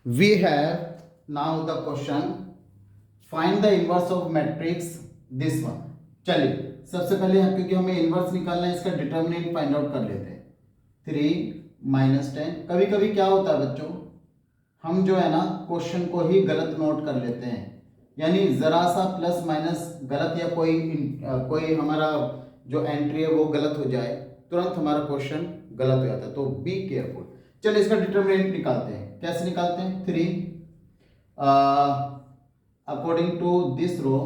We have now the question, find the inverse of matrix this one. चलिए सबसे पहले हम, क्योंकि हमें इनवर्स निकालना है, इसका डिटर्मिनेंट फाइंड आउट कर लेते हैं. 3 - 10. कभी कभी क्या होता है बच्चों, हम जो है ना क्वेश्चन को ही गलत नोट कर लेते हैं, यानी जरा सा प्लस माइनस गलत या कोई हमारा जो एंट्री है वो गलत हो जाए, तुरंत हमारा क्वेश्चन गलत हो जाता है. तो बी केयरफुल. चलिए इसका डिटर्मिनेंट निकालते हैं. कैसे निकालते हैं? 3 according to this row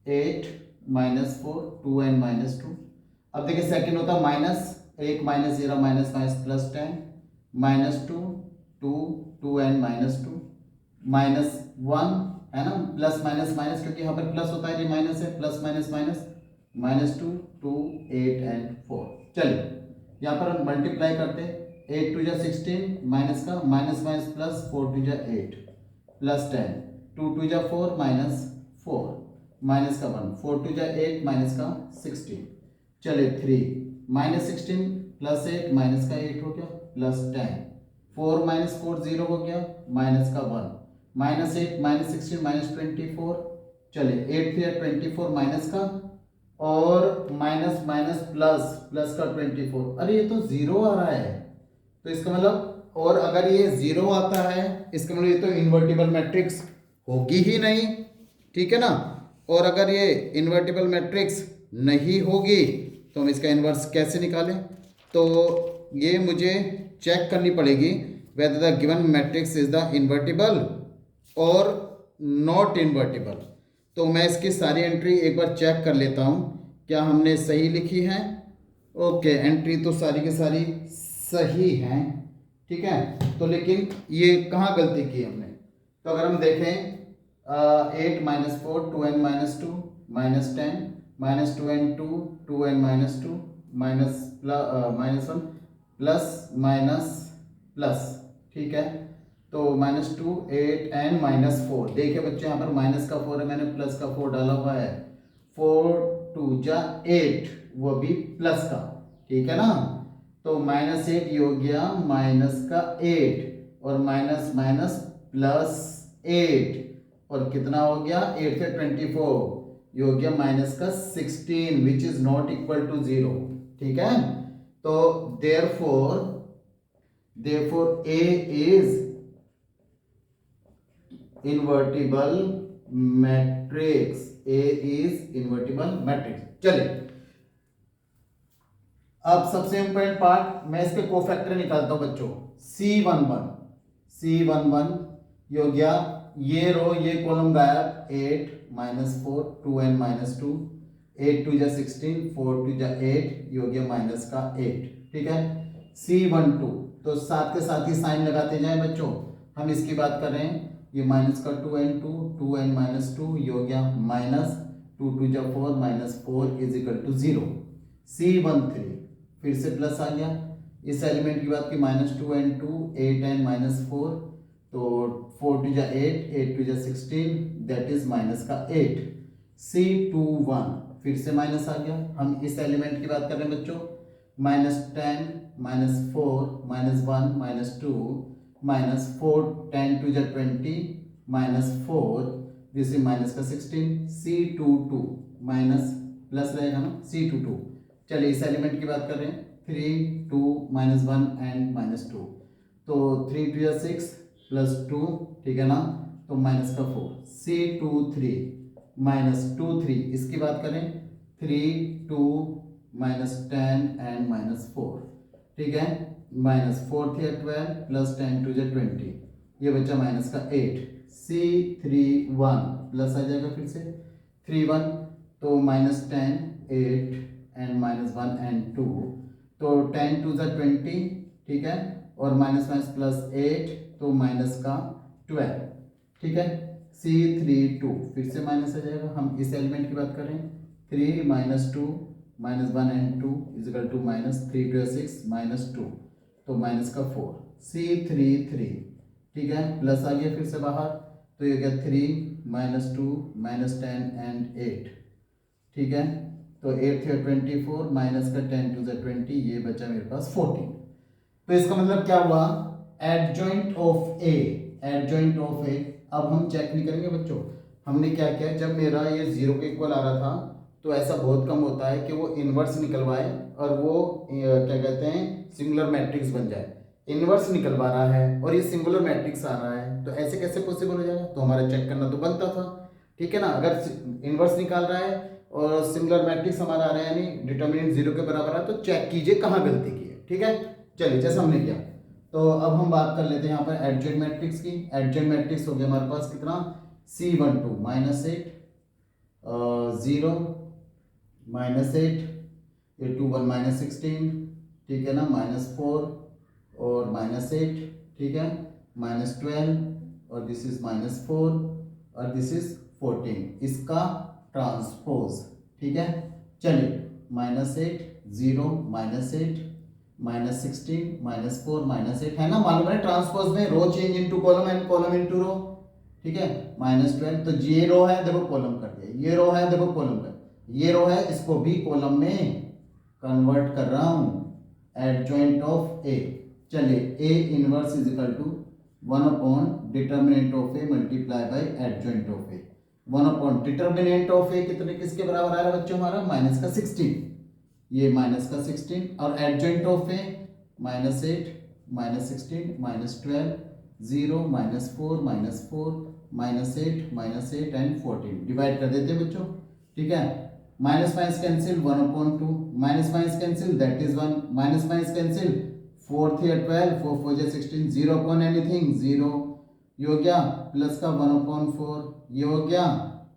8 - 4 2n - 2. अब देखिए सेकंड होता है माइनस 1 - 0 माइनस प्लस 10 -2 2 2n - 2 -1 है ना, प्लस माइनस माइनस, क्योंकि यहाँ पर प्लस होता है ये माइनस है, प्लस माइनस माइनस -2 2 8 and 4. चलिए यहाँ पर हम मल्टीप्लाई करते हैं. 8 2 जा 16 माइनस का माइनस माइनस प्लस 4 2 जा 8 प्लस 10 2 2 जा 4 -4 माइनस का 1 4 2 जा 8 माइनस का 16. चलिए 3 -16 प्लस 8 माइनस का 8 हो गया प्लस 10 4 - 4 0 हो गया माइनस का 1 -8 -16 -24. चलिए 8 3 24 माइनस का और माइनस माइनस प्लस प्लस का 24. अरे ये तो जीरो आ रहा है, तो इसका मतलब, और अगर ये जीरो आता है इसका मतलब ये तो इन्वर्टिबल मैट्रिक्स होगी ही नहीं, ठीक है ना. और अगर ये इन्वर्टिबल मैट्रिक्स नहीं होगी तो हम इसका इन्वर्स कैसे निकालें? तो ये मुझे चेक करनी पड़ेगी whether the given matrix is the invertible और नॉट इन्वर्टिबल. तो मैं इसकी सारी एंट्री एक बार चेक कर लेता हूँ क्या हमने सही लिखी है. ओके, एंट्री तो सारी की सारी सही हैं, ठीक है. तो लेकिन ये कहाँ गलती की हमने? तो अगर हम देखें 8 - 4 2n - 2 -10 -2n 2 2n - 2 -1 plus minus plus, ठीक है. तो -2 8n -4. देखिए बच्चे यहाँ पर माइनस का 4 है, मैंने प्लस का 4 डाला हुआ है. 4 2 जा 8, वो भी प्लस का, ठीक है ना. तो -8 ये हो गया माइनस का 8 और माइनस माइनस प्लस 8, और कितना हो गया 8 से 24, ये हो गया माइनस का 16 which is not equal to 0, ठीक है. तो therefore A is invertible matrix. A is invertible matrix. चलिए अब सबसे इंपॉर्टेंट पार्ट, मैं इसके कोफैक्टर निकालता हूं बच्चों. C11 ये हो गया, ये रो ये कॉलम गायब. 8 - 4 2n - 2 8 2 जा 16 4 2 जा 8, ये हो गया माइनस का 8, ठीक है. C12 तो साथ के साथ ही साइन लगाते जाएं बच्चों. हम इसकी बात कर रहे हैं, ये माइनस का 2n 2 ये हो गया माइनस 2 2 जा 4 -4 इज इक्वल टू 0. C13 फिर से प्लस आ गया. इस एलिमेंट की बात की -2n 2 8n -4, तो 4 2 जा 8 8 2 जा 16 दैट इज माइनस का 8. C21 फिर से माइनस आ गया. हम इस एलिमेंट की बात कर रहे हैं बच्चों. -10 -4 -1 -2 -4 10 2 जा 20 -4, दिस इज माइनस का 16. C22 माइनस प्लस रहेगा ना, C22. चलिए इस एलिमेंट की बात कर रहे हैं. 3 2 -1 एंड -2, तो 3 2 या 6 प्लस 2, ठीक है ना, तो माइनस का 4. C23 -2 3 इसकी बात करें. 3 2 -10 एंड -4, ठीक है. -4 थे 12 प्लस 10 2 जा 20, ये बच्चा माइनस का 8. C31 प्लस आ जाएगा फिर से 31, तो -10 8 एंड -1 एंड 2, तो 10 2 जा 20, ठीक है, और माइनस माइनस प्लस 8, तो माइनस का 12, ठीक है. C32 फिर से माइनस आ जाएगा. हम इस एलिमेंट की बात करें. 3 -2 -1 एंड 2 इज इक्वल टू -3 2 6 -2, तो माइनस का 4. C33, ठीक है, प्लस आ गया फिर से बाहर, तो ये गया 3 -2 -10 एंड 8, ठीक है. तो 8 थे 24 माइनस का 10 2 जा 20, ये बचा मेरे पास 14. तो इसका मतलब क्या हुआ, adjoint of A adjoint of A. अब हम चेक नहीं करेंगे बच्चों, हमने क्या किया, जब मेरा ये 0 के इक्वल आ रहा था तो ऐसा बहुत कम होता है कि वो इन्वर्स निकलवाए और वो क्या कहते हैं सिंगुलर मैट्रिक्स बन जाए। इन्वर्स निकलवा रहा है और ये सिंगुलर मैट्रिक्स आ रहा है, तो ऐसे कैसे पॉसिबल हो जाएगा, तो हमारा चेक करना तो बनता था, ठीक है ना। अगर इन्वर्स निकाल रहा है और सिंगुलर मैट्रिक्स हमारा आ रहा है यानी डिटर्मिनेंट 0 के बराबर है, तो चेक कीजिए कहाँ गलती की है, ठीक है। चलिए जैसा हमने किया, तो अब हम बात कर लेते हैं यहाँ पर एडजॉइंट मैट्रिक्स की। एडजॉइंट मैट्रिक्स हो गया हमारे पास कितना, C12 -8 0 -8 ये 2 1 -16, ठीक है ना, -4 और -8, ठीक है, -12 और दिस इज -4 और दिस इज 14, इसका ट्रांसपोज, ठीक है। चलिए -8 0 -8 -16 -4 -8 है ना, मालूम है ट्रांसपोज में row change into column and column into row, ठीक है। -12 तो ये रो है देखो कॉलम कर दिया, ये रो है देखो कॉलम कर, ये रो है इसको भी कॉलम में कन्वर्ट कर रहा हूं, एडजॉइंट ऑफ ए। चलिए A inverse is equal to 1 upon determinant of A multiply by adjoint of A. 1 upon determinant of A कितने किसके बराबर आ रहा है बच्चों हमारा, -16, ये -16 और adjoint of A -8 -16 -12 0 -4 -8 and 14 divide कर देते हैं बच्चों, ठीक है। Minus minus cancel 1 upon 2, minus minus cancel that is 1, minus minus cancel 4 3 12 4 4 16, 0 upon anything 0, ये हो गया प्लस का 1 अपॉन 4, ये हो गया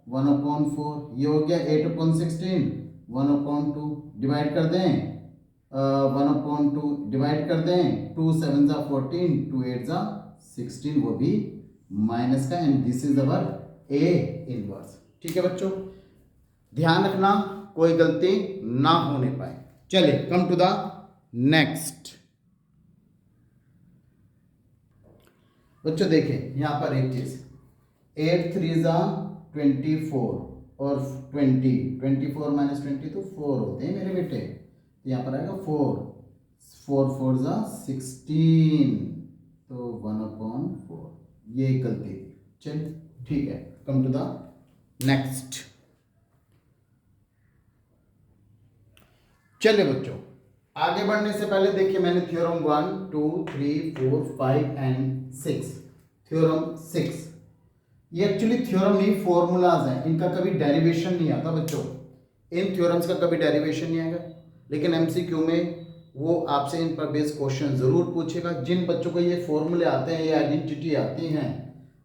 1 अपॉन 4, ये हो गया 8 अपॉन 16 1 अपॉन 2, डिवाइड कर दें 1 अपॉन 2 डिवाइड कर दें, 2 7 जा 14 2 8 जा 16, वो भी माइनस का, and this is our A inverse, ठीक है बच्चों। ध्यान रखना कोई गलती ना होने पाए। चलिए कम टू द नेक्स्ट बच्चों, देखें यहां पर एक चीज, 8 3 जा 24 और 20 24 -20 तो 4 होते हैं मेरे बेटे, तो यहां पर आएगा 4 4 4 जा 16, तो 1 अपॉन 4, ये गलती थी। चलिए ठीक है, कम टू द नेक्स्ट। चलिए बच्चों आगे बढ़ने से पहले देखिए मैंने थ्योरम 1 2 3 4 5 एंड 6, थ्योरम 6, ये एक्चुअली थ्योरम नहीं फॉर्मूलाज हैं, इनका कभी डेरिवेशन नहीं आता बच्चों, इन थ्योरम्स का कभी डेरिवेशन नहीं आएगा, लेकिन एमसीक्यू में वो आपसे इन पर बेस्ड क्वेश्चन जरूर पूछेगा। जिन बच्चों को ये फॉर्मूले आते हैं, ये आइडेंटिटी आती हैं,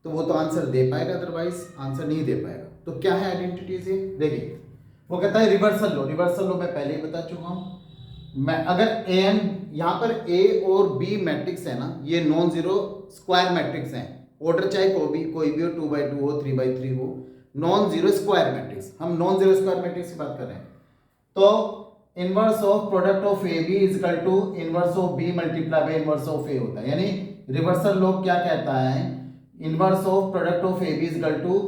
तो वो तो आंसर दे पाएगा, अदरवाइज आंसर नहीं दे पाएगा। तो क्या है आइडेंटिटीज, ये देखिए, वो कहता है रिवर्सल लो। रिवर्सल लो मैं पहले ही बता चुका हूं, मैं अगर एन यहां पर ए और बी मैट्रिक्स है ना, ये नॉन जीरो स्क्वायर मैट्रिक्स हैं, ऑर्डर चाहे कोई भी हो 2/2 हो 3/3 हो, नॉन जीरो स्क्वायर मैट्रिक्स, हम नॉन जीरो स्क्वायर मैट्रिक्स की बात कर रहे हैं। तो inverse of product of A B is equal to inverse of B multiply by inverse of A होता है, यानी रिवर्सल लॉ क्या कहता है, inverse of product of A B is equal to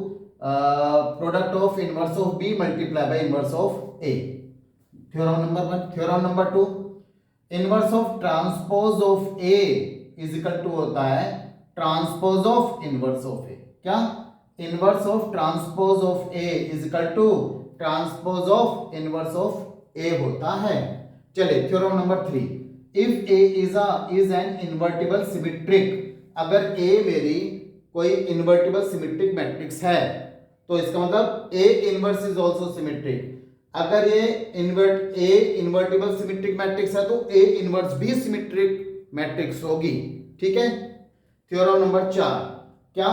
product of inverse of B multiply by inverse of A, theorem number 1। Theorem number 2, inverse of transpose of A is equal to होता है transpose of inverse of A, क्या, inverse of transpose of A is equal to transpose of inverse of A होता है। चलिए theorem number 3, if A is an invertible symmetric, अगर A मेरी कोई invertible symmetric matrix है तो इसका मतलब A inverse is also symmetric. अगर ये इन्वर्टिबल सिमेट्रिक मैट्रिक्स है तो ए इनवर्स भी सिमेट्रिक मैट्रिक्स होगी, ठीक है। थ्योरम नंबर 4, क्या,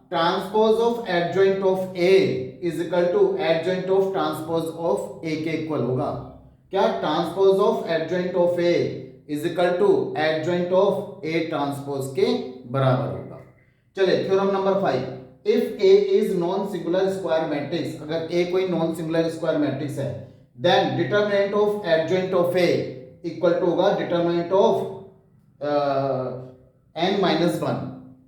transpose of adjoint of A is equal to adjoint of transpose of A के इक्वल होगा, क्या, transpose of adjoint of A is equal to adjoint of A transpose के बराबर होगा। चलिए theorem number 5, if A is non singular square matrix, अगर A कोई नॉन सिंगुलर स्क्वायर मैट्रिक्स है, then determinant of adjoint of A equal to होगा determinant of n-1,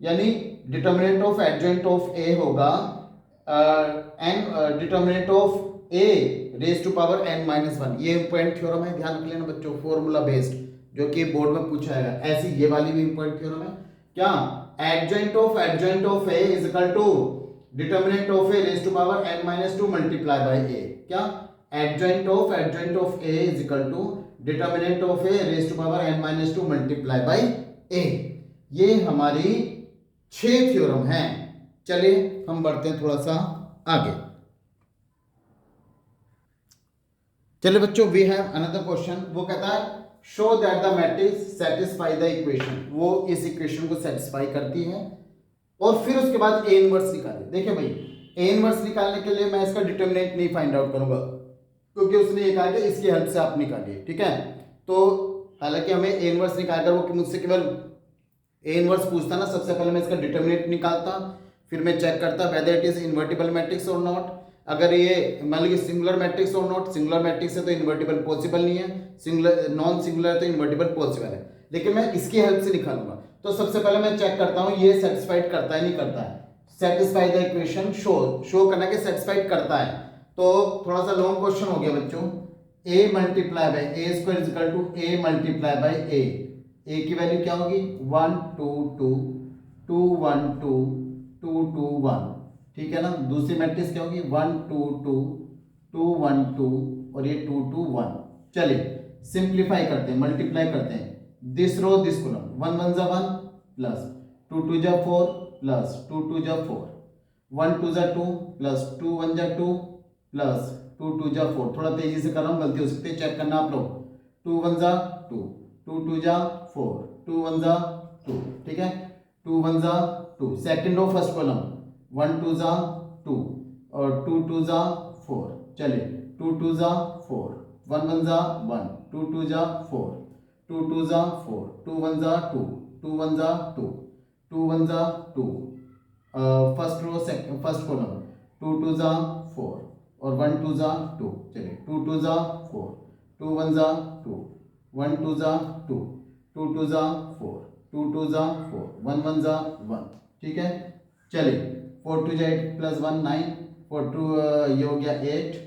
यानी determinant of adjoint of A होगा determinant of A raise to power n-1। ये important theorem है, ध्यान रख लेना बच्चों, फॉर्मूला बेस्ड, जो कि बोर्ड में पूछा है, ऐसी ये वाली भी इंपॉर्टेंट थ्योरम है, क्या, adjoint of A is equal to determinant of A raise to power n minus 2 multiply by A. क्या? Adjoint of A is equal to determinant of A raise to power n minus 2 multiply by A. ये हमारी 6 theorem है। चलिए हम बढ़ते हैं थोड़ा सा आगे। चलिए बच्चों, वी हैव अनदर क्वेश्चन। वो कहता है show that the matrix satisfy the equation. वो इस इक्वेशन को सेटिस्फाई करती है और फिर उसके बाद ए इनवर्स निकाले। देखिए भाई, ए इनवर्स निकालने के लिए मैं इसका डिटर्मिनेंट नहीं फाइंड आउट करूंगा, क्योंकि उसने ये कहा कि इसकी हेल्प से आप निकालिए। ठीक है, तो हालांकि हमें ए इनवर्स निकालकर वो मुझसे केवल ए इनवर्स पूछता ना, सबसे पहले मैं इसका डिटर्मिनेंट निकालता, फिर मैं चेक करता whether it is invertible matrix और नॉट। अगर ये मान लीजिए सिंगुलर मैट्रिक्स और नॉट, सिंगुलर मैट्रिक्स है तो इन्वर्टिबल पॉसिबल नहीं है, सिंगुलर नॉन सिंगुलर है तो इन्वर्टिबल पॉसिबल है, लेकिन मैं इसकी हेल्प से निकालूंगा। तो सबसे पहले मैं चेक करता हूं ये सेटिस्फाइड करता है नहीं करता है। सेटिस्फाई द इक्वेशन, शो करना कि सेटिस्फाइड करता है। तो थोड़ा सा लॉन्ग क्वेश्चन हो गया बच्चों। a multiply by A square is equal to a multiply by a। a की वैल्यू क्या होगी? 1 2 2 2 1 2 2 2 1। ठीक है ना। दूसरी मैट्रिक्स क्या होगी? 1 2 2 2 1 2 और ये 2 2 1। चलिए सिंप्लीफाई करते हैं, मल्टीप्लाई करते हैं। दिस रो दिस कॉलम, 1 1 जा 1 प्लस 2 2 जा 4 प्लस 2 2 जा 4, 1 2 जा 2 प्लस 2 1 जा 2 प्लस 2 2 जा 4। थोड़ा तेजी से कर रहा हूँ, गलती हो सकती है, चेक करना आप लोग। 2 1 जा 2, 2 2 जा 4, 2 1 जा 2। ठीक है, 2 1 जा 2। सेकंड रो फर्स्ट कॉलम, 1 2 जा 2 और 2 2 जा 4। चलिए 2 2 जा 4, 1 1 जा 1, 2 2 जा 4, 2 2 जा 4, 2 1 जा 2, 2 1 जा 2, 2 1 जा 2। फर्स्ट रो फर्स्ट कॉलम, 2 2 जा 4 और 1 2 जा 2। चलिए 2 2 जा 4, 2 1 जा 2, 1 2 जा 2, 2 2 जा 4, 2 2 जा 4, 1 1 जा 1। ठीक है, चलिए 4 2 जा 8 प्लस 1 9, 4 2 ये हो गया 8,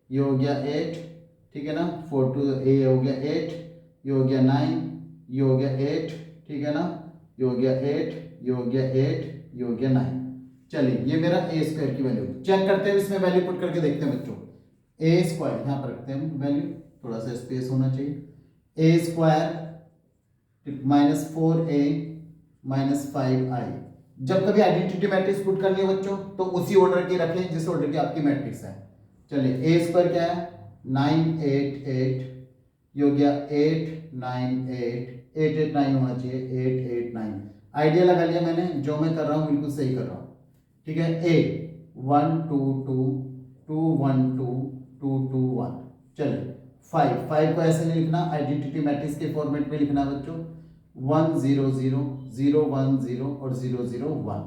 ये हो गया 8। ठीक है ना, 4 2 ये हो गया 8, ये हो गया 9, ये हो गया 8। ठीक है ना, ये हो गया 8, ये हो गया 8, ये हो गया 9। चलिए ये मेरा ए स्क्वायर की वैल्यू चेक करते हैं, इसमें वैल्यू पुट करके देखते हैं बच्चों। ए स्क्वायर यहाँ पर रखते हैं वैल्यू, थोड़ा सा स्पेस होना चाहिए। A square minus 4a minus 5i। जब कभी आइडेंटिटी मैट्रिक्स पुट करनी है बच्चों तो उसी ऑर्डर की रखें जिस ऑर्डर की आपकी मैट्रिक्स है। चलिए ए स्क्वायर क्या है? 9 8 8, ये हो गया 8 9 8, 8 8 9 होना चाहिए, 8 8 9। आइडिया लगा लिया मैंने, जो मैं कर रहा हूँ बिल्कुल सही कर रहा हूँ। ठीक है, ए 1 2 2 2 1 2 2 2 1। चलिए 5 को ऐसे नहीं लिखना, आइडेंटिटी मैट्रिक्स के फॉर्मेट में लिखना बच्चों। 1 0 0 0 1 0 और 0 0 1।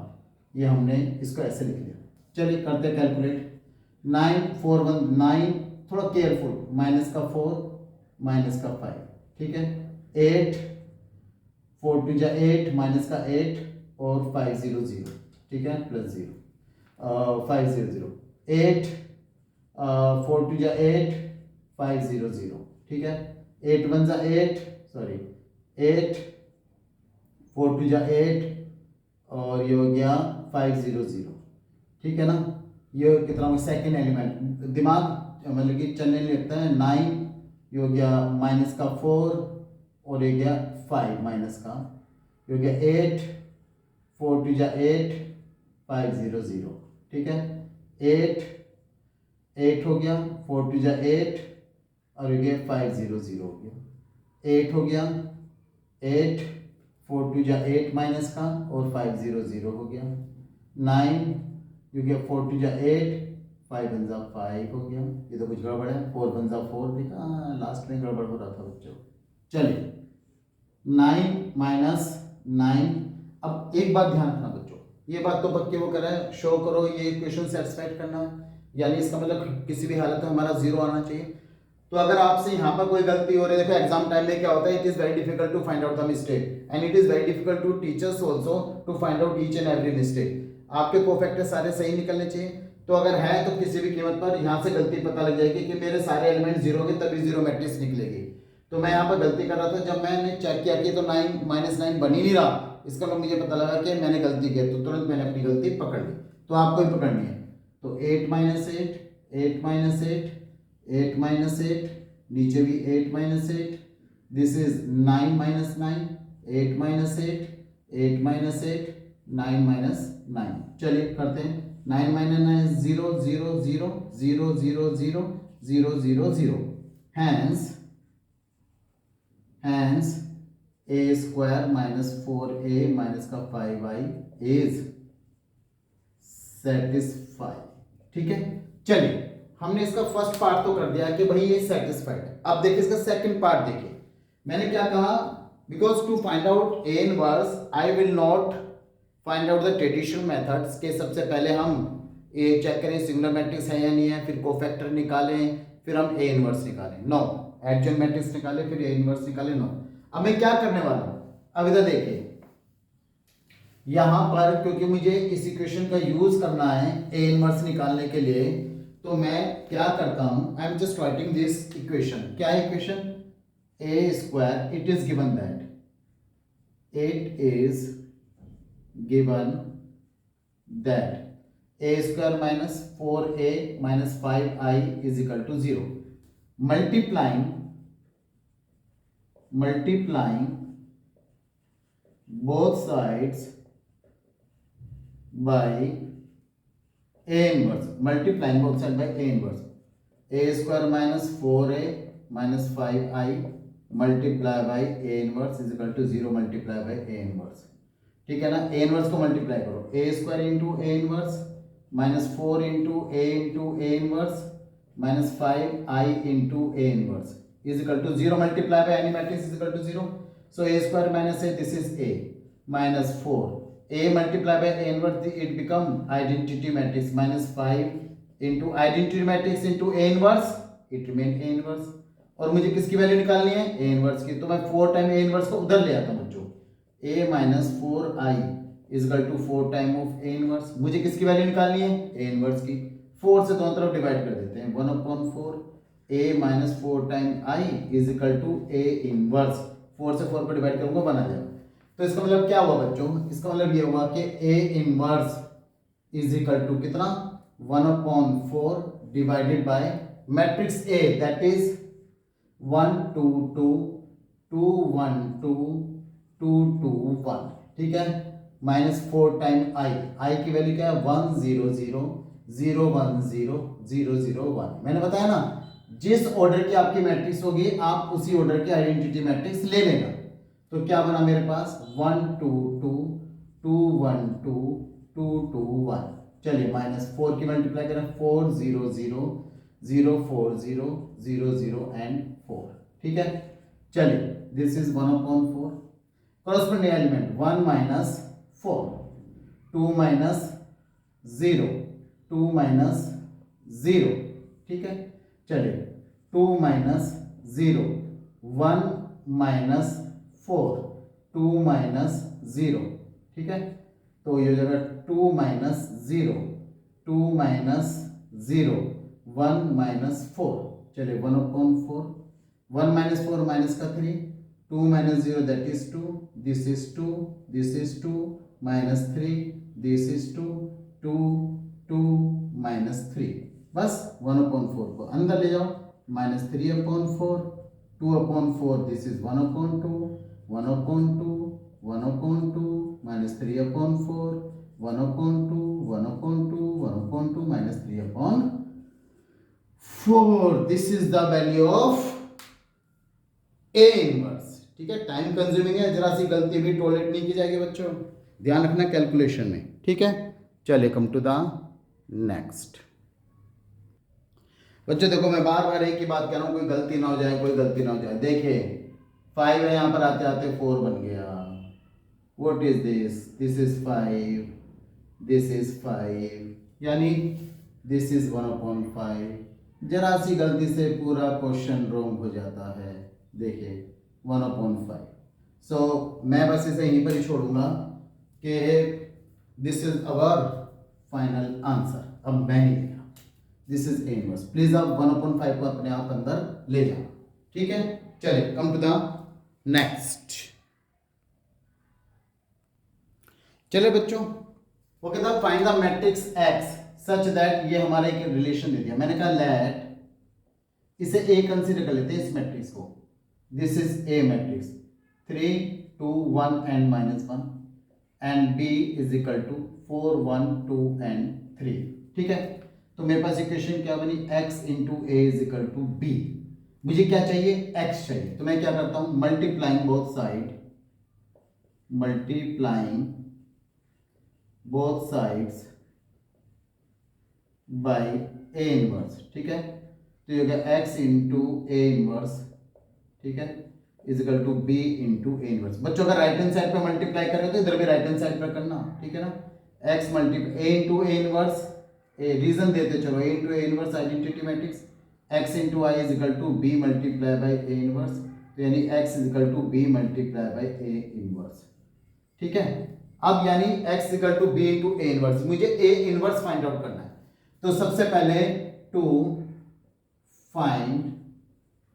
ये हमने इसको ऐसे लिख लिया। चलिए करते कैलकुलेट। 9 4 1 9, थोड़ा केयरफुल, माइनस का 4 माइनस का 5। ठीक है, 8 4 2 जा 8 माइनस का 8 और 5 0 0। ठीक है, प्लस 0 5 0 0। 8 4 2 जा 8 5 0 0। ठीक है, 8 1 जा 8, सॉरी 8 4 2 जा 8 और ये हो गया 5 0 0। ठीक है ना, ये कितना सेकेंड एलिमेंट दिमाग मतलब कि चलने लगता है। 9 ये हो गया माइनस का 4 और ये गया 5 माइनस का, ये हो गया 8 4 2 जा 8 5 0 0। ठीक है, 8 हो गया, 4 2 जा 8 और ये गया 5 0 0 हो गया। 8 हो गया, 8 4 2 जा 8 माइनस का और 5 0 0 हो गया। 9 ये गया 4 2 जा 8 5 1 जा 5 हो गया। ये तो कुछ गड़बड़ है, 4 1 जा 4 देखा, लास्ट में गड़बड़ हो रहा था बच्चों। चलिए 9 माइनस 9। अब एक बात ध्यान रखना बच्चों, ये बात तो पक्की वो कर रहा है, शो करो ये इक्वेशन सेटिस्फाइड करना, यानी इसका मतलब किसी भी हालत में हमारा 0 आना चाहिए। तो अगर आपसे यहाँ पर कोई गलती हो रही है, देखो एग्जाम टाइम में क्या होता है, it is very difficult to find out the mistake and it is very difficult to teachers also to find out each and every mistake. आपके कोफैक्टर सारे सही निकलने चाहिए, तो अगर है तो किसी भी कीमत पर यहाँ से गलती पता लग जाएगी कि मेरे सारे एलिमेंट 0 के तभी 0 मैट्रिक्स निकलेगी। तो मैं यहाँ पर गलती कर रहा था, जब मैंने चेक किया कि तो 9 -9 बन ही नहीं रहा, इसका मतलब मुझे पता लगा कि मैंने गलती की, तो तुरंत मैंने अपनी गलती पकड़ ली, तो आपको ही पकड़नी है। तो 8 माइनस 8, 8 माइनस 8, 8 माइनस 8, नीचे भी 8 minus 8, this is 9 minus 9, 8 minus 8, 8 minus 8, 9 minus 9। चलिए करते हैं। 9 minus 9 0 0 0 0 0 0 0 0 0। Hence a square minus 4a minus का 5i इज सेटिस्फाइड। ठीक है, चलिए हमने इसका फर्स्ट पार्ट तो कर दिया कि भाई ये सेटिस्फाइड है। अब देखिए इसका सेकंड पार्ट देखिए, मैंने क्या कहा, because to find out A inverse I will not find out the traditional methods के सबसे पहले हम ये चेक करें सिंगुलर मैट्रिक्स है या नहीं है, फिर कोफैक्टर निकालें, फिर हम ए इनवर्स निकालें, नो एडजॉइंट मैट्रिक्स निकालें, फिर ए इनवर्स निकालें, नो। अब मैं क्या करने वाला हूं, अब इधर देखिए यहां पर, क्योंकि मुझे इस इक्वेशन का यूज करना है ए इनवर्स निकालने के लिए, तो मैं क्या करता हूं, I am just writing this equation. क्या है equation, A square, it is given that, it is given that a square minus 4a minus 5i is equal to 0, multiplying both sides by a inverse, multiplying both sides by a inverse, a square minus 4a minus 5i multiply by a inverse is equal to 0 multiply by a inverse। ठीक है ना, a inverse को multiply करो, a square into a inverse minus 4 into a inverse minus 5i into a inverse is equal to 0 multiply by any matrix is equal to 0। So a square minus a, this is a minus 4 a multiply by a inverse, it become identity matrix minus 5 into identity matrix into a inverse, it remain a inverse. और मुझे किसकी value निकालनी है, a inverse की, तो मैं 4 time a inverse को उधर ले आता हूं बच्चों, a minus 4i is equal to 4 time of a inverse. मुझे किसकी वैल्यू निकालनी है, a इनवर्स की। 4 से दोनों तरफ डिवाइड कर देते हैं, 1/4 a minus 4 time i is equal to a inverse. 4 से 4 पर डिवाइड करूंगा, बना जाएगा। तो इसका मतलब क्या हुआ बच्चों, इसका मतलब ये हुआ कि a inverse is equal to कितना, 1/4 divided by matrix A, that is 1 2 2 2 1 2 2 2 1। ठीक है, माइनस 4 टाइम i की वैल्यू क्या है, 1 0 0 0 1 0 0 0 1। मैंने बताया ना, जिस ऑर्डर की आपकी मैट्रिक्स होगी आप उसी ऑर्डर की आइडेंटिटी मैट्रिक्स ले लेना। तो क्या बना मेरे पास, 1 2 2 2 1 2 2 2 1। चलिए माइनस 4 की मल्टीप्लाई करें, 4 0 0 0 4 0 0 0 एंड 4। ठीक है, चलिए this is 1/4। corresponding element 1 minus 4, 2 minus 0, 2 minus 0। ठीक है, चलिए 2 minus 0, 1 minus 4, 2 minus 0। ठीक है, तो ये हो जाएगा 2 minus 0, 2 minus 0, 1 minus 4। चलिए 1/4, 1 minus 4 माइनस का 3, 2 minus 0 that is 2, this is 2, this is 2 minus 3, this is 2, 2 2 minus 3। बस 1/4 को अंदर ले जाओ, minus 3/4, 2/4, this is 1/2, 1/2, 1/2 minus 3/4, 1/2, 1/2, 1/2 minus 3/4। This is the value of A inverse. ठीक है, टाइम कंज्यूमिंग है, जरा सी गलती भी टॉलरेट नहीं की जाएगी बच्चों, ध्यान रखना कैलकुलेशन में। ठीक है, चलिए कम टू द नेक्स्ट। बच्चों देखो मैं बार बार एक ही बात कह रहा हूँ, कोई गलती ना हो जाए, कोई गलती ना हो जाए। देखिए 5 है, यहाँ पर आते आते 4 बन गया। What is this, this is 5, this is 5, यानी दिस इज 1/5। जरा सी गलती से पूरा क्वेश्चन रॉन्ग हो जाता है। देखिए 1/5। सो मैं बस इसे यहीं पर ही छोड़ूंगा कि this is our final answer. अब मैं नहीं लिखा, this is A inverse. Please आप 1/5 को अपने आप अंदर ले जाओ। ठीक है, चलिए कम टू द नेक्स्ट। चले बच्चों, वो कहता find the matrix x such that, ये हमारा एक रिलेशन दे दिया, मैंने कहा लेट, इसे ए कंसीडर कर लेते हैं इस मैट्रिक्स को, this is A matrix 3 2 1 and -1 and B is equal to 4 1 2 and 3। ठीक है, तो मेरे पास इक्वेशन क्या बनी, x into A is equal to B. मुझे क्या चाहिए, x चाहिए, तो मैं क्या करता हूं, multiplying both side, multiplying both sides by A inverse. ठीक है, तो ये हो गया x इंटू ए इनवर्स, ठीक है, is equal to B into A inverse. बच्चों अगर राइट हैंड साइड पे मल्टीप्लाई कर रहे हो तो इधर भी राइट हैंड साइड पे करना, ठीक है ना, x multiply A into A inverse, a reason देते चलो, A into A inverse identity matrix, x into I is equal to B multiply by A inverse, तो यानी x is equal to B multiply by A inverse. ठीक है, अब यानी x equal to B into A inverse, मुझे A inverse find out करना है। तो सबसे पहले to find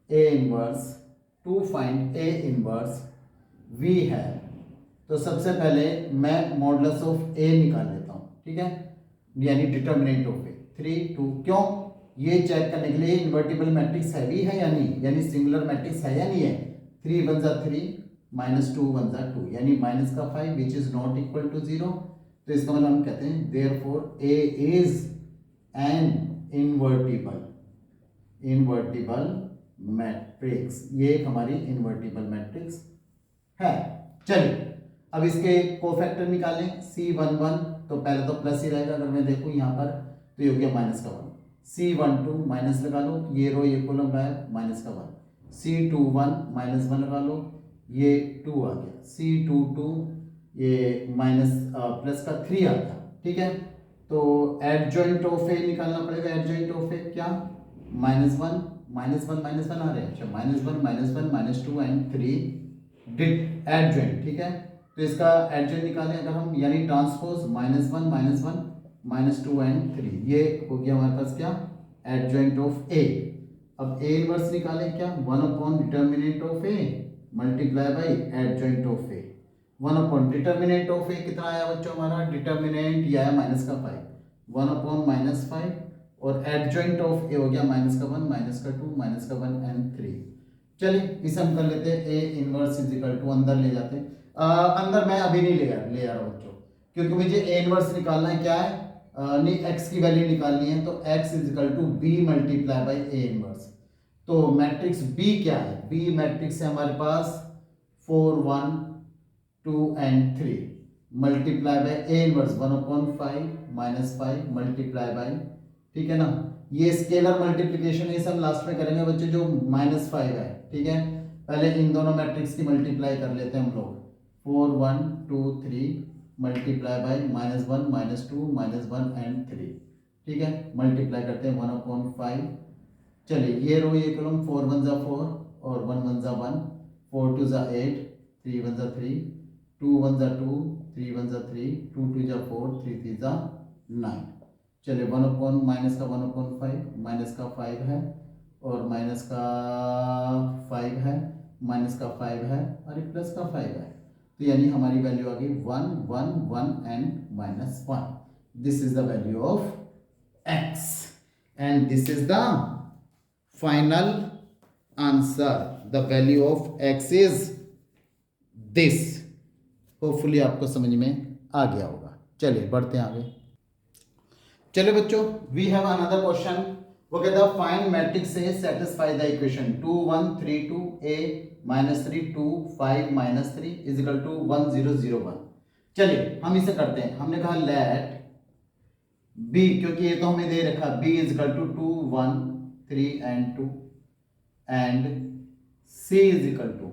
A inverse, to find A inverse we है, तो सबसे पहले मैं मॉडुलस ऑफ ए निकाल लेता हूं। ठीक है, यानी डिटर्मिनेंट ऑफ ए 3 2, क्यों, ये चेक करने के लिए इन्वर्टिबल मैट्रिक्स हैवी है या नहीं, यानी सिंगुलर मैट्रिक्स है या नहीं है। 3 1 जा 3 -2 1 जा 2, यानी माइनस का 5 which is not equal to 0। तो इसका मतलब हम कहते हैं therefore A is an invertible matrix, ये हमारी इन्वर्टिबल मैट्रिक्स है। चलिए अब इसके कोफैक्टर निकालें, C11 तो पहले तो प्लस ही रहेगा, अगर मैं देखूं यहाँ पर तो ये हो गया -1, C12 माइनस लगा लो, ये रो ये कॉलम गायब, -1, C21 -1 लगा लो, ये 2 आ गया, C22 ये प्लस का 3 आ गया। ठीक है, तो एडजॉइंट ऑफ ए निकालना पड़ेगा, एडजॉइंट ऑफ ए क्या, -1 -1 आ रहे हैं, अच्छा -1 -2 एंड 3 डिट एडजॉइंट। ठीक है, तो इसका एडजॉइंट निकालें अगर हम, यानी ट्रांसपोज -1 -2 एंड 3, ये हो गया हमारे पास क्या, एडजॉइंट ऑफ ए। अब ए इनवर्स निकालें क्या, 1 upon determinant of A multiply by adjoint of A, 1 upon determinant of A कितना आया बच्चों हमारा, डिटर्मिनेंट ये आया -5, 1 अपॉन -5, और एडजॉइंट ऑफ ए हो गया -1 -2 -1 एंड 3। चलिए इसे हम कर लेते हैं, A inverse is equal to, अंदर ले जाते हैं, अंदर मैं अभी नहीं ले आ रहा बच्चों, क्योंकि मुझे ए इनवर्स निकालना है, क्या है, नहीं x की वैल्यू निकालनी है, तो x is equal to B multiply by A inverse. तो मैट्रिक्स बी क्या है, बी मैट्रिक्स है हमारे पास 4 1 2 and 3 multiply by A inverse 1/5 -5 multiply by, ठीक है ना, ये स्केलर मल्टीप्लिकेशन है, इसे हम लास्ट में करेंगे बच्चों, जो -5 है। ठीक है, पहले इन दोनों मैट्रिक्स की मल्टीप्लाई कर लेते हैं हम लोग, 4 1 2 3 मल्टीप्लाई बाई -1 -2 -1 एंड 3। ठीक है, मल्टीप्लाई करते हैं 1/5, चलिए ये रो ये कॉलम, 4 1 जा 4 और 1 1 जा 1, 4 2 जा 8, 3 1 जा 3, 2 1 जा 2, 3 1 जा 3, 2 2 जा 4, 3 3 जा 9। चलिए 1/- माइनस का 1/5 माइनस का 5 है, और माइनस का 5 है, माइनस का 5 है, और ये प्लस का 5 है, तो यानी हमारी वैल्यू आ गई 1 1 1 and -1। This is the value of x and this is the final answer. The value of x is this. Hopefully आपको समझ में आ गया होगा। चलिए बढ़ते हैं आगे। चलिए बच्चों, वी हैव अनदर क्वेश्चन। वो कहता है find matrix A satisfy the equation 2 1 3 2 a -3 2 5 -3 is equal to 1 0 0 1। चलिए हम इसे करते हैं। हमने कहा लेट b, क्योंकि ये तो हमें दे रखा b is equal to 2 1 3 and 2 and c is equal to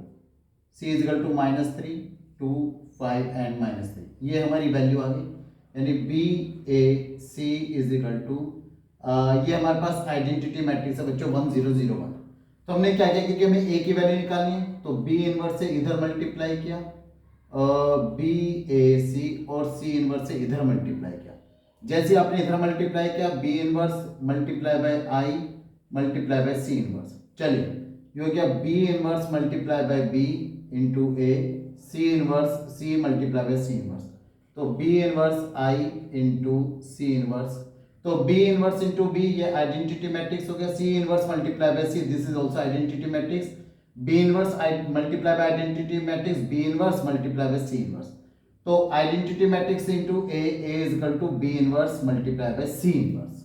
-3 2 5 and -3। ये हमारी वैल्यू आ गई, यानी B A C is equal to, ये हमारे पास आइडेंटिटी मैट्रिक्स है बच्चों 1 0 0 1। तो हमने क्या किया, क्योंकि हमें ए की वैल्यू निकालनी है, तो बी इनवर्स से इधर मल्टीप्लाई किया, बी ए सी, और सी इनवर्स से इधर मल्टीप्लाई किया। जैसे आपने इधर मल्टीप्लाई किया, B inverse multiply by I multiply by C inverse. चलिए ये हो गया B inverse multiply by B into A, C inverse C multiply by C inverse. तो B inverse I into C inverse, तो बी इनवर्स इंटू बी ये identity matrix हो गया, C inverse multiply by C this is also identity matrix, B inverse multiply by identity matrix B inverse multiply by C inverse, तो identity matrix into A is equal to B inverse multiply by C inverse.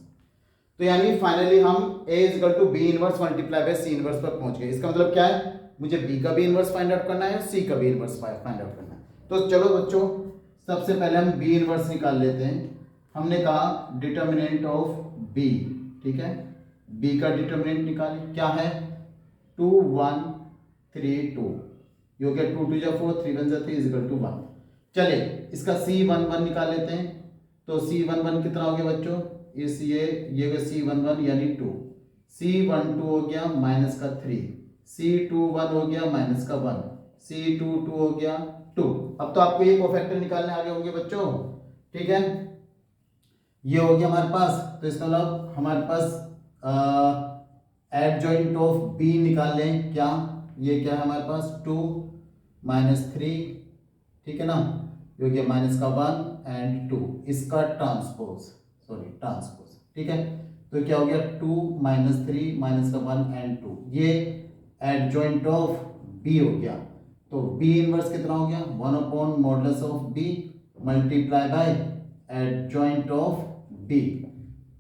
तो यानी finally हम A is equal to B inverse multiply by C inverse पर पहुंच गए। इसका मतलब क्या है, मुझे बी का भी इनवर्स फाइंड आउट करना है और सी का भी इनवर्स फाइंड आउट करना है। तो चलो बच्चों सबसे पहले हम बी इनवर्स निकाल लेते हैं। हमने कहा डिटर्मिनेंट ऑफ बी, ठीक है, बी का डिटर्मिनेंट निकालें, क्या है 2 1 3 2, ये हो गया 2 2 जा 4 3 1 जा 3 इज इक्वल टू 1। चलिए इसका C11 निकाल लेते हैं, तो C11 कितना हो गया बच्चों, इस ये हो गया C11 यानी 2, C12 हो गया माइनस का 3, C21 हो गया माइनस का 1, C22 हो गया 2। अब तो आपको ये कोफैक्टर निकालने आगे होंगे बच्चों, ठीक है, ये हो गया हमारे पास। तो इसका मतलब हमारे पास एडजॉइंट ऑफ बी निकाल लें, क्या ये क्या है हमारे पास 2 माइनस 3, ठीक है ना, ये हो गया माइनस का 1 एंड 2, इसका ट्रांसपोज ठीक है, तो क्या हो गया 2 माइनस 3 माइनस का 1 एंड 2, ये एडजॉइंट ऑफ बी हो गया। तो बी इनवर्स कितना हो गया 1 upon modulus of B multiply by adjoint of B.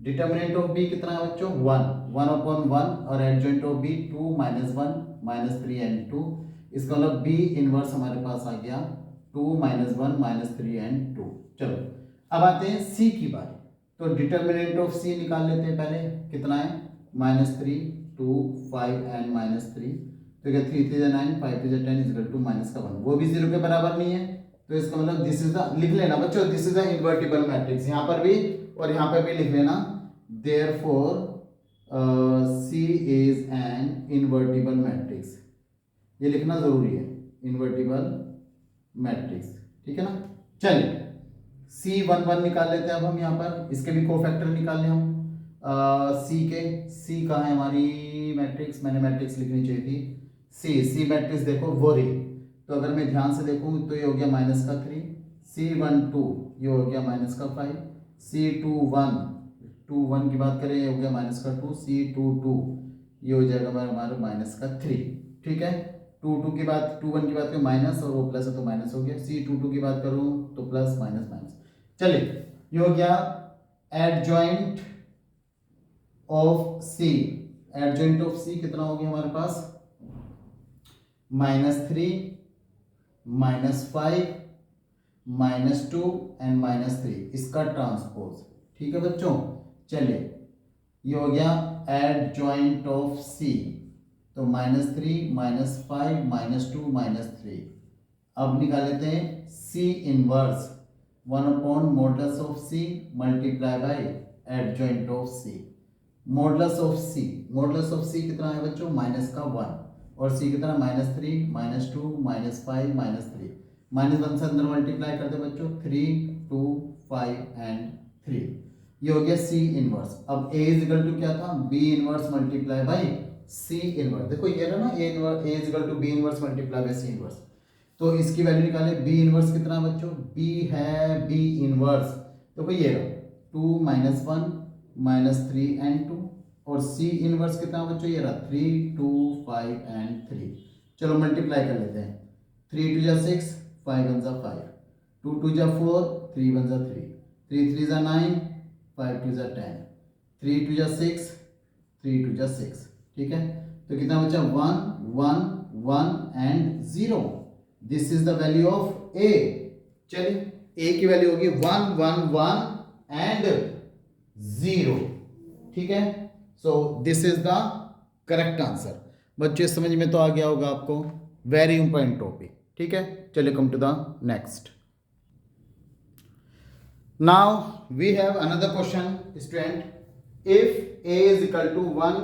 Determinant of B कितना है बच्चों 1 अपॉन 1 और adjoint of B 2 minus 1 minus 3 and 2, इसका मतलब बी इनवर्स हमारे पास आ गया 2 माइनस 1 माइनस 3 एंड 2। चलो अब आते हैं सी की बारी, तो डिटर्मिनेंट ऑफ सी निकाल लेते हैं पहले, कितना है माइनस 3 2 5 एंड माइनस 3, तो क्या 3 3 9 5 3 10 इज इक्वल टू माइनस का 1, वो भी 0 के बराबर नहीं है, तो इसका मतलब दिस इज द, लिख लेना बच्चों this is the invertible matrix, यहाँ पर भी और यहाँ पर भी लिख लेना, therefore C is an invertible matrix, ये लिखना जरूरी है, इन्वर्टिबल मैट्रिक्स, ठीक है ना। चलिए C11 निकाल लेते हैं अब हम यहाँ पर, इसके भी कोफैक्टर निकाल लें हम सी के, सी कहाँ है हमारी मैट्रिक्स, मैंने मैट्रिक्स लिखनी चाहिए थी, सी मैट्रिक्स देखो वोरी, तो अगर मैं ध्यान से देखूँ तो ये हो गया माइनस का 3, C12 ये हो गया माइनस का 5, C21 की बात करें ये हो गया माइनस का 2, C22 ये हो जाएगा हमारा माइनस का 3, ठीक है, 21 की बात करें माइनस और वो प्लस है तो माइनस हो गया, C22 की बात करूँ तो प्लस माइनस माइनस। चलिए ये हो गया adjoint of C, adjoint of C कितना हो गया हमारे पास -3 -5 -2 एंड -3, इसका ट्रांसपोज, ठीक है बच्चों। चलिए ये हो गया एडजॉइंट ऑफ सी, तो -3 -5 -2 -3। अब निकाल लेते हैं C inverse 1 upon modulus of C multiply by adjoint of C. Modulus of C कितना है बच्चों माइनस का 1 और सी कितना -3 -2 -5 -3, -1 से अंदर मल्टीप्लाई कर दे बच्चों 3 2 5 एंड 3, ये हो गया सी इनवर्स। अब ए इज इक्वल टू क्या था B inverse multiply by C inverse, देखो ये ना A is equal to B inverse multiply by C inverse, तो इसकी वैल्यू निकाले, बी इनवर्स कितना बच्चों बी है बी इनवर्स, तो भाई ये 2 -1 -3 एंड 2, और सी इनवर्स कितना बच्चों ये रहा 3 2 5 एंड 3। चलो मल्टीप्लाई कर लेते हैं, 3 2 जा 6 5 1 जा 5, 2 2 जा 4 3 1 जा 3, 3 3 जा 9 5 2 जा 10, 3 2 जा 6 3 2 जा 6, ठीक है, तो कितना बचा 1 1 1 and 0, this is the value of A. चलिए ए की वैल्यू होगी 1 1 1 एंड 0, ठीक है, सो this is the correct answer. बच्चे समझ में तो आ गया होगा आपको, वेरी इंपॉर्टेंट टॉपिक, ठीक है। चलिए come to the next. Now we have another question student, if a is equal to 1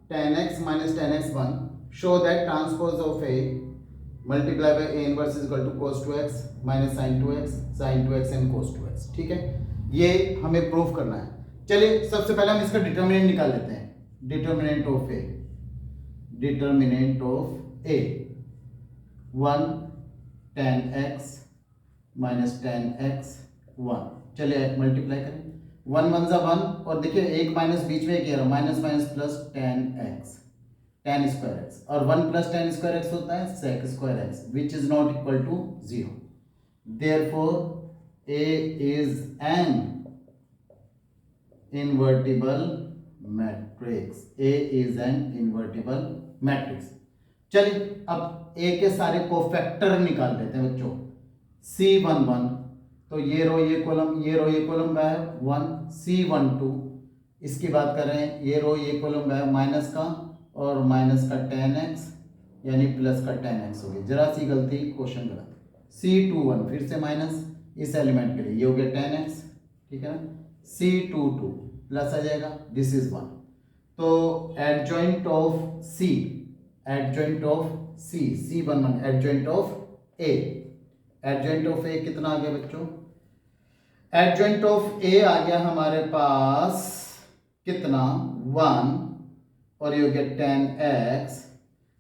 tan x minus tan x 1, show that transpose of a multiply by a inverse is equal to cos 2x minus sin 2x sin 2x and cos 2x, ठीक है, ये हमें proof करना है। चलिए सबसे पहले हम इसका डिटर्मिनेंट निकाल लेते हैं, determinant of A 1 tan x minus tan x 1। चलिए मल्टीप्लाई करें, 1 1 जा 1, और देखिए एक माइनस बीच में क्या है, minus minus plus tan x, tan square x, और 1 प्लस टेन स्क्वायर एक्स होता है sec square x, which is not equal to 0। Therefore A is an invertible matrix, A is an invertible matrix. चलिए अब ए के सारे cofactor निकाल लेते हैं बच्चों। C11, तो ये रो ये कॉलम, ये रो ये कॉलम गायब 1, C12 इसकी बात कर रहे हैं, ये रो ये कॉलम गायब, माइनस का और माइनस का टेन एक्स यानी प्लस का टेन एक्स हो गया, जरा सी गलती, क्वेश्चन गलत। C21 फिर से माइनस इस एलिमेंट के लिए, ये हो गया टेन एक्स, ठीक है ना। C22 प्लस आ जाएगा, दिस इज 1। तो adjoint of C, adjoint of C11 adjoint of A, adjoint of A कितना आ गया बच्चों, एडजॉइंट ऑफ ए आ गया हमारे पास कितना 1, और ये हो गया ten x,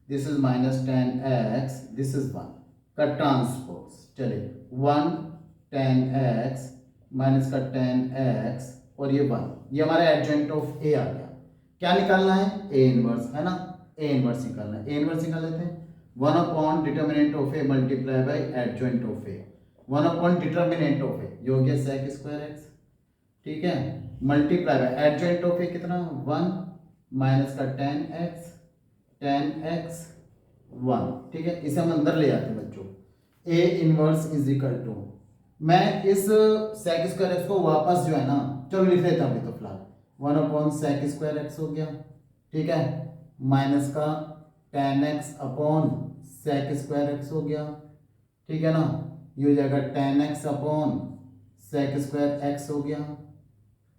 this is minus ten x, this is 1 का ट्रांसपोज। चलिए 1 टेन एक्स माइनस का टेन एक्स और ये 1, ये हमारा एडजॉइंट ऑफ ए आ गया। क्या निकालना है, ए इनवर्स, है ना, ए इनवर्स निकालना है। ए इनवर्स निकाल लेते हैं, 1 upon determinant of A multiply by adjoint of A, 1 upon determinant of A जो हो गया सेक स्क्वायर एक्स, ठीक है, multiply by adjoint of A कितना 1 माइनस का टेन एक्स 1, ठीक है, इसे हम अंदर ले आते हैं बच्चों। A inverse is equal to, मैं इस सेक स्क्वायर एक्स को वापस जो है ना, चलो लिख लेता हूँ अभी तो फिलहाल, 1 अपॉन सेक स्क्वायर एक्स हो गया, ठीक है, माइनस का tan x upon sec square x हो गया, ठीक है ना, ये हो जाएगा tan x upon sec square x हो गया,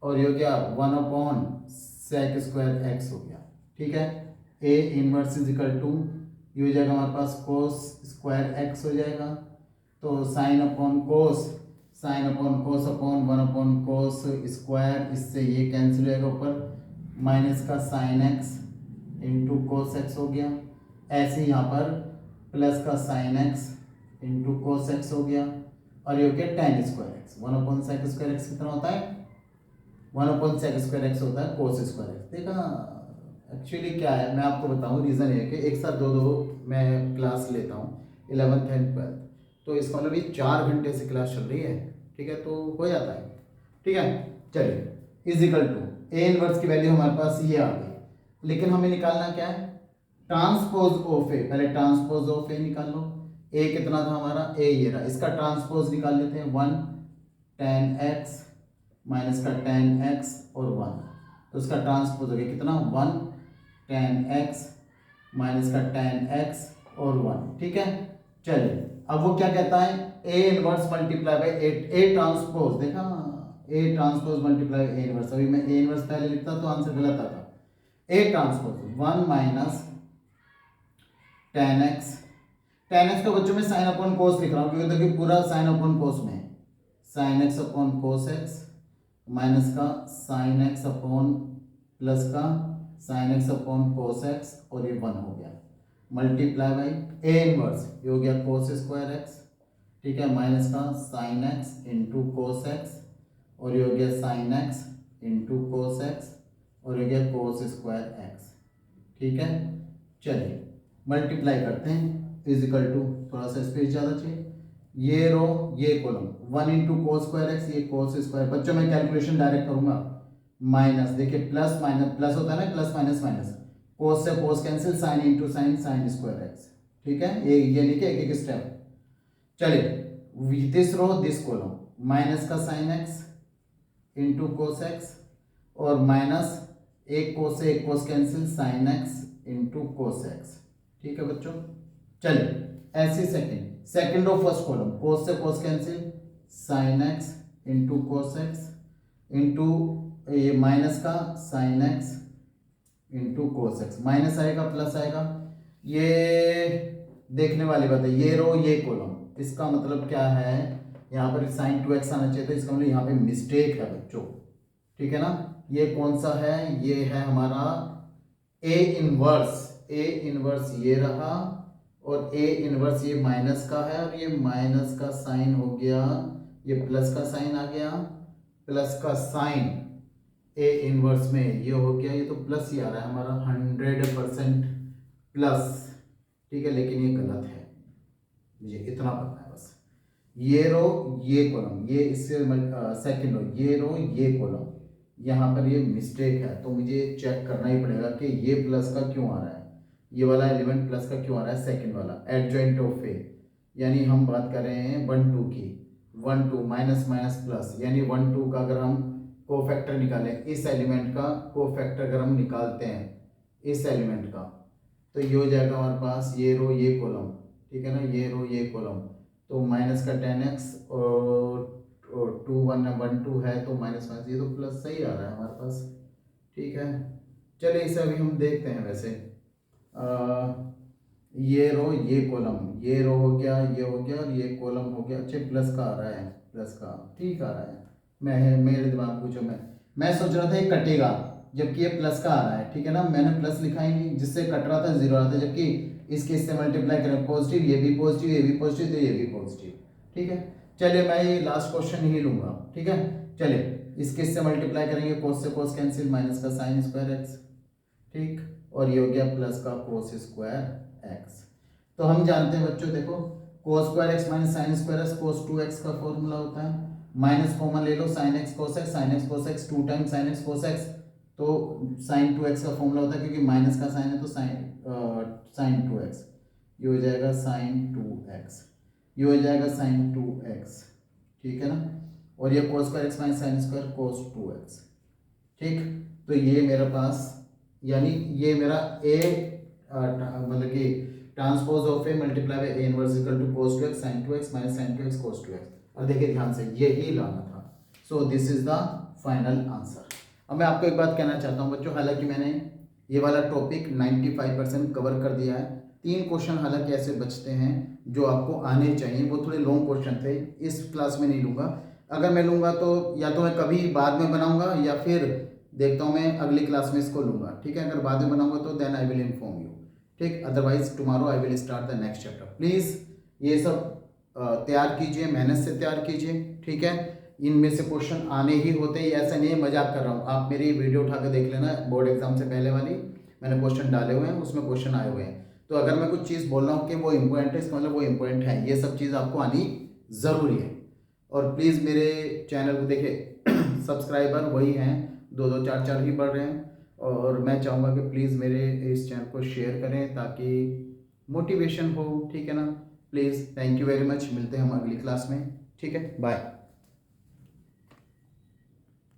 और ये हो गया 1 अपॉन सेक स्क्वायर एक्स हो गया, ठीक है। A inverse is equal to, ये हो जाएगा हमारे पास कोस स्क्वायर एक्स हो जाएगा, तो sine upon cos, sine upon cos upon 1 upon cos square, इससे ये कैंसिल हो जाएगा ऊपर, माइनस का sine x into cos x हो गया, ऐसे यहाँ पर प्लस का sine x into cos x हो गया, और ये हो गया tan square x, 1 upon sec square x कितना होता है, 1 अपॉन सेक स्क्वायर एक्स होता है कोस स्क्वायर एक्स। देखा एक्चुअली क्या है, मैं आपको बताऊँ, रीज़न ये कि एक साथ दो मैं क्लास लेता हूँ 11th एंड 12th, तो इसका मतलब ये 4 घंटे से क्लास चल रही है, ठीक है, तो हो जाता है, ठीक है। चलिए is equal to A inverse की वैल्यू हमारे पास ये आ गई, लेकिन हमें निकालना क्या है, ट्रांसपोज ऑफ ए, पहले ट्रांसपोज ऑफ ए निकाल लो। ए कितना था हमारा, ए ये रहा, इसका ट्रांसपोज निकाल लेते हैं, 1 टेन एक्स माइनस का टेन एक्स और 1, तो इसका ट्रांसपोज हो गया कितना 1 टेन एक्स माइनस का टेन एक्स और 1, ठीक है। चलिए अब वो क्या कहता है, A inverse multiply by A transpose, देखा A transpose multiply A inverse, अभी मैं ए इनवर्स पहले लिखता तो आंसर गलत आता, A transpose 1 minus ten x, ten x का बच्चों में साइन अपॉन कोस लिख रहा हूँ क्योंकि देखिए पूरा साइन अपॉन कोस में, sine x upon cos x minus का साइन एक्स अपॉन प्लस का साइन एक्स अपॉन कोस एक्स, और ये 1 हो गया, मल्टीप्लाई बाई ए इनवर्स, ये हो गया कोस स्क्वायर एक्स, ठीक है, माइनस का sine x into cos x, और ये हो गया sign x into cos x, और ये हो गया कोस स्क्वायर एक्स, ठीक है। चलिए मल्टीप्लाई करते हैं, इज इक्वल टू, थोड़ा सा स्पेस ज़्यादा चाहिए, ये रो ये column, 1 into cos square x, ये कोस स्क्वायर, बच्चों मैं कैलकुलेशन डायरेक्ट करूंगा, माइनस, देखिए प्लस माइनस प्लस होता है ना, प्लस माइनस माइनस, कोस से cos cancel, sine into sine, sine square x, ठीक है, ये लिखे एक एक स्टेप। चलिए this row this column, minus का sine x into cos x, और माइनस एक कोस से एक cos cancel, sine x into cos x, ठीक है बच्चों। चलिए ऐसे सेकंड रो फर्स्ट कॉलम, कोस से cos cancel, sine x into cos x into ये माइनस का sine x into cos x, minus आएगा प्लस आएगा, ये देखने वाली बात है, ये रो ये कॉलम, इसका मतलब क्या है, यहाँ पर साइन 2x आना चाहिए था, इसका मतलब यहाँ पे मिस्टेक है बच्चों, ठीक है ना। ये कौन सा है, ये है हमारा ए इनवर्स, ए इनवर्स ये रहा, और ए इनवर्स ये माइनस का है, और ये माइनस का साइन हो गया ये प्लस का साइन आ गया, प्लस का साइन ए इनवर्स में ये हो गया, ये तो प्लस ही आ रहा है हमारा 100% प्लस, ठीक है, लेकिन ये गलत है, मुझे इतना पता है बस। ये रो ये कॉलम, ये इससे सेकंड रो, ये रो ये कॉलम, यहाँ पर ये मिस्टेक है, तो मुझे चेक करना ही पड़ेगा कि ये प्लस का क्यों आ रहा है, ये वाला एलिमेंट प्लस का क्यों आ रहा है, सेकंड वाला एडजॉइंट ऑफ ए, यानी हम बात कर रहे हैं 1 2 की, 1 2 माइनस माइनस प्लस, यानी 1 2 का अगर हम कोफैक्टर निकालें, इस एलिमेंट का कोफैक्टर अगर हम निकालते हैं इस एलिमेंट का, तो ये हो जाएगा हमारे पास ये रो ये कॉलम, ठीक है ना, ये रो ये कॉलम, तो माइनस का 10x और 2 1 1 2 है, तो माइनस माइनस ये तो प्लस सही आ रहा है हमारे पास, ठीक है। चलिए इसे अभी हम देखते हैं। वैसे ये रो ये कॉलम, ये रो हो गया, ये हो गया, और ये कॉलम हो गया, अच्छा प्लस का आ रहा है, प्लस का ठीक आ रहा है, मेरे दिमाग पूछो, मैं सोच रहा था ये कटेगा, जबकि ये प्लस का आ रहा है, ठीक है ना, मैंने प्लस लिखा ही नहीं, जिससे कट रहा था जीरो आ रहा था, जबकि इसके इससे मल्टीप्लाई करें पॉजिटिव, ये भी पॉजिटिव, ये भी पॉजिटिव, तो ये भी पॉजिटिव, ठीक है। चलिए मैं ये लास्ट क्वेश्चन ही लूंगा, ठीक है। चलिए इसके इससे मल्टीप्लाई करेंगे, कोस से कोस कैंसिल, माइनस का साइन स्क्वायर एक्स, ठीक, और ये हो गया प्लस का कोस स्क्वायर एक्स। तो हम जानते हैं बच्चों, देखो cos square x minus sine square x cos 2x का फॉर्मूला होता है, माइनस कॉमन ले लो, sine x cos x, sine x cos x 2 time sine x cos x, तो साइन 2x का फॉर्मूला होता है, क्योंकि माइनस का साइन है तो साइन 2x, ये हो जाएगा साइन 2x, ये हो जाएगा साइन 2x, ठीक है ना, और ये cos square x minus sine square कोस 2x, ठीक। तो ये मेरे पास, यानी ये मेरा ए मतलब कि transpose of A multiply by A inverse equal to cos 2x sine 2x minus sine 2x cos 2x, और देखिए ध्यान से यही लाना था, so this is the final answer. अब मैं आपको एक बात कहना चाहता हूँ बच्चों, हालांकि मैंने ये वाला टॉपिक 95% कवर कर दिया है, 3 क्वेश्चन हालांकि ऐसे बचते हैं जो आपको आने चाहिए, वो थोड़े लॉन्ग क्वेश्चन थे, इस क्लास में नहीं लूँगा, अगर मैं लूँगा तो या तो मैं कभी बाद में बनाऊँगा या फिर देखता हूँ मैं अगली क्लास में इसको लूँगा, ठीक है। अगर बाद में बनाऊँगा तो then I will inform you, ठीक, otherwise tomorrow I will start the next chapter. Please ये सब तैयार कीजिए, मेहनत से तैयार कीजिए, ठीक है। इनमें से क्वेश्चन आने ही होते हैं, ऐसा नहीं है मजाक कर रहा हूँ, आप मेरी वीडियो उठा कर देख लेना, बोर्ड एग्जाम से पहले वाली मैंने क्वेश्चन डाले हुए हैं, उसमें क्वेश्चन आए हुए हैं, तो अगर मैं कुछ चीज़ बोल रहा हूँ कि वो इम्पोर्टेंट है, इसका मतलब वो इम्पोर्टेंट है, ये सब चीज़ आपको आनी ज़रूरी है। और प्लीज़ मेरे चैनल को देखिए सब्सक्राइबर वही हैं, 2 4 4 ही बढ़ रहे हैं, और मैं चाहूँगा कि प्लीज़ मेरे इस चैनल को शेयर करें ताकि मोटिवेशन हो, ठीक है ना। Please, thank you very much, मिलते हैं हम अगली क्लास में, ठीक है, बाय।